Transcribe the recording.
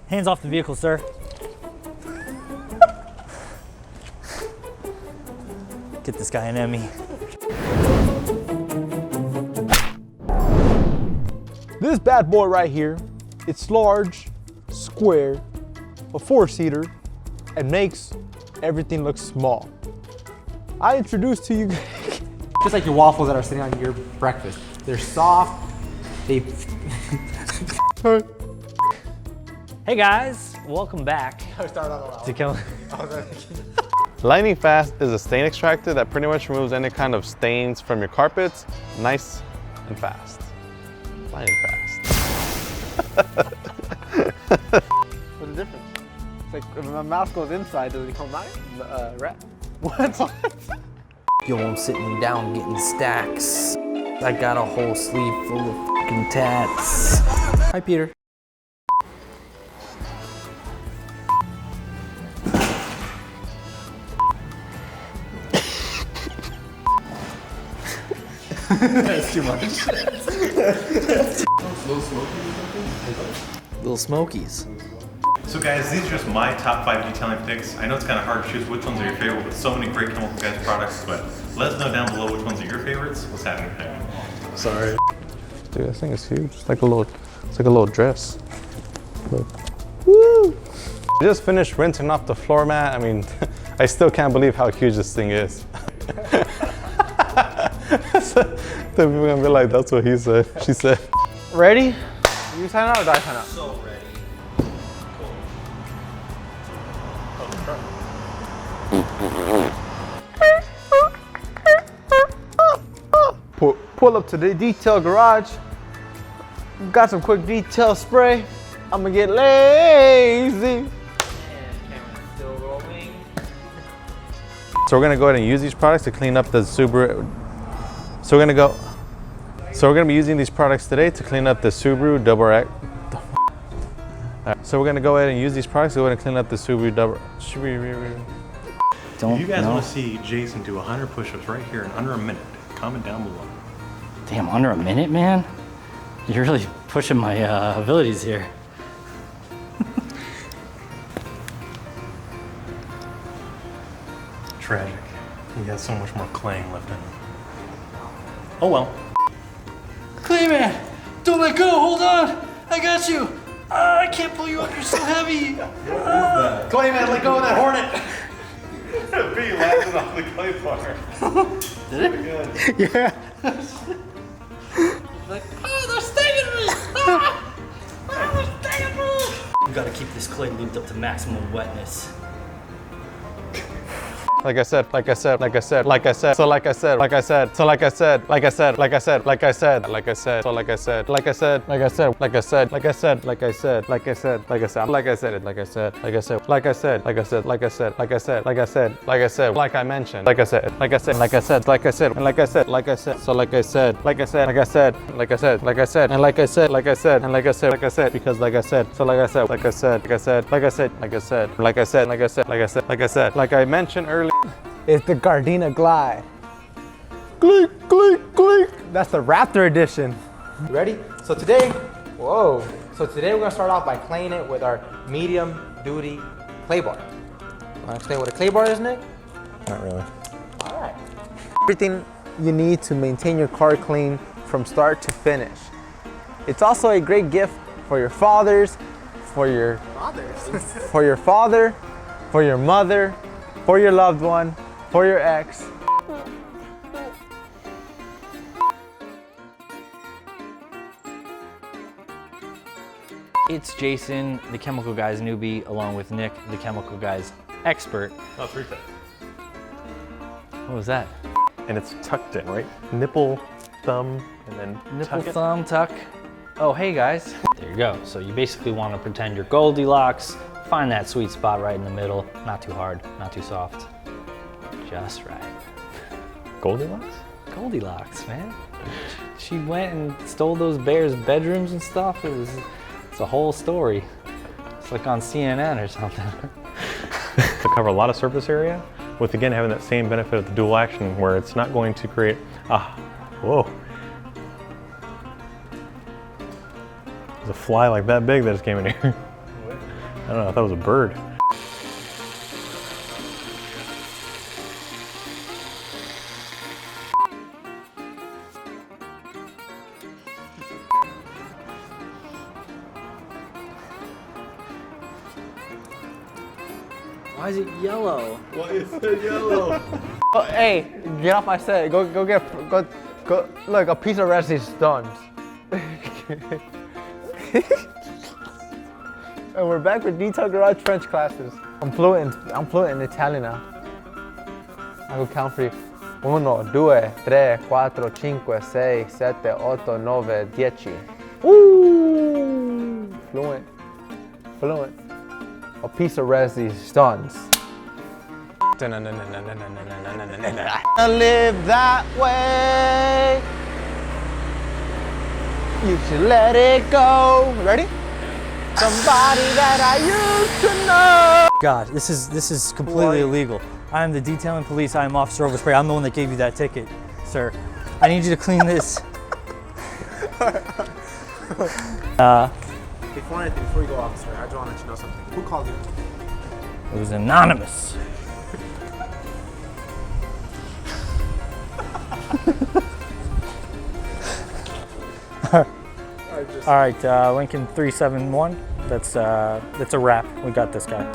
Hands off the vehicle, sir. Get this guy an Emmy. This bad boy right here, it's large, square, a 4-seater, and makes everything look small. I introduce to you just like your waffles that are sitting on your breakfast. They're soft, they... Hey guys, welcome back to Lightning Fast is a stain extractor that pretty much removes any kind of stains from your carpets, nice and fast. Lightning Fast. What's the difference? It's like if my mouse goes inside, does it become rat? What? Yo, I'm sitting down getting stacks. I got a whole sleeve full of fucking tats. Hi, Peter. That's too much. Little Smokies. So guys, these are just my top 5 detailing picks. I know it's kind of hard to choose which ones are your favorite with so many great Chemical Guys products, but let us know down below which ones are your favorites. What's happening here? Sorry. Dude, this thing is huge. It's like a little dress. Look. Woo! I just finished rinsing off the floor mat. I mean, I still can't believe how huge this thing is. Then people are gonna be like, that's what he said. She said. Ready? You sign out or do I sign out? So ready. Pull up to the detail garage. Got some quick detail spray. I'm gonna get lazy. So we're gonna go ahead and use these products to clean up the Subaru. So we're gonna be using these products today to clean up the Subaru Double X. So we're gonna go ahead and use these products to go ahead and clean up the Subaru Double. If you guys want to see Jason do 100 push-ups right here in under a minute, comment down below. Damn, under a minute, man? You're really pushing my abilities here. Tragic. He has so much more clang left in him. Oh well. Clayman, don't let go, hold on. I got you. I can't pull you up, you're so heavy. Clayman, let go of that hornet. B landed on the clay bar. Did it? Yeah. Like, oh, they're stinging me! Ah! Oh, they're stinging me! We gotta keep this clay lubed up to maximum wetness. Like I said, like I said, like I said, like I said, so like I said, like I said, so like I said, like I said, like I said, like I said, like I said, so like I said, like I said, like I said, like I said, like I said, like I said, like I said, like I said, like I said it, like I said, like I said, like I said, like I said, like I said, like I said, like I said, like I said, like I mentioned, like I said, like I said, like I said, like I said, and like I said, like I said, so like I said, like I said, like I said, like I said, like I said, and like I said, like I said, and like I said, like I said, because like I said, so like I said, like I said, like I said, like I said, like I said, like I said, like I said, like I said, like I said, like I mentioned earlier. It's the Gardena Glide. Clink, clink, clink. That's the Raptor edition. You ready? So today we're gonna start off by claying it with our medium duty clay bar. Wanna explain what a clay bar is, Nick? Not really. All right. Everything you need to maintain your car clean from start to finish. It's also a great gift for your fathers, for your father, for your mother, for your loved one, for your ex. It's Jason, the Chemical Guys newbie, along with Nick, the Chemical Guys expert. Oh, 3 times. What was that? And it's tucked in, right? Nipple, thumb, and then Nipple, tuck it. thumb, tuck. Oh, hey guys. There you go. So you basically want to pretend you're Goldilocks, find that sweet spot right in the middle. Not too hard, not too soft. Just right. Goldilocks? Goldilocks, man. She went and stole those bears' bedrooms and stuff. It's a whole story. It's like on CNN or something. To cover a lot of surface area, with again having that same benefit of the dual action where it's not going to create, whoa. There's a fly like that big that just came in here. I don't know, I thought it was a bird. Why is it yellow? Why is it yellow? Oh, hey, get off my set. Go look, a piece of Resi's done. And we're back with Detail Garage French classes. I'm fluent in Italian now. I will count for you. 1, 2, 3, 4, 5, 6, 7, 8, 9, 10. Woo! Fluent. A piece of Resi's stuns. I live that way. You should let it go. Ready? Somebody that I used to know. God, this is completely illegal. I am the detailing police. I am Officer Overspray. I'm the one that gave you that ticket, sir. I need you to clean this. Before you go, officer, I just want to let you know something. Who called you? It was anonymous. All right, Lincoln 371. That's a wrap. We got this guy.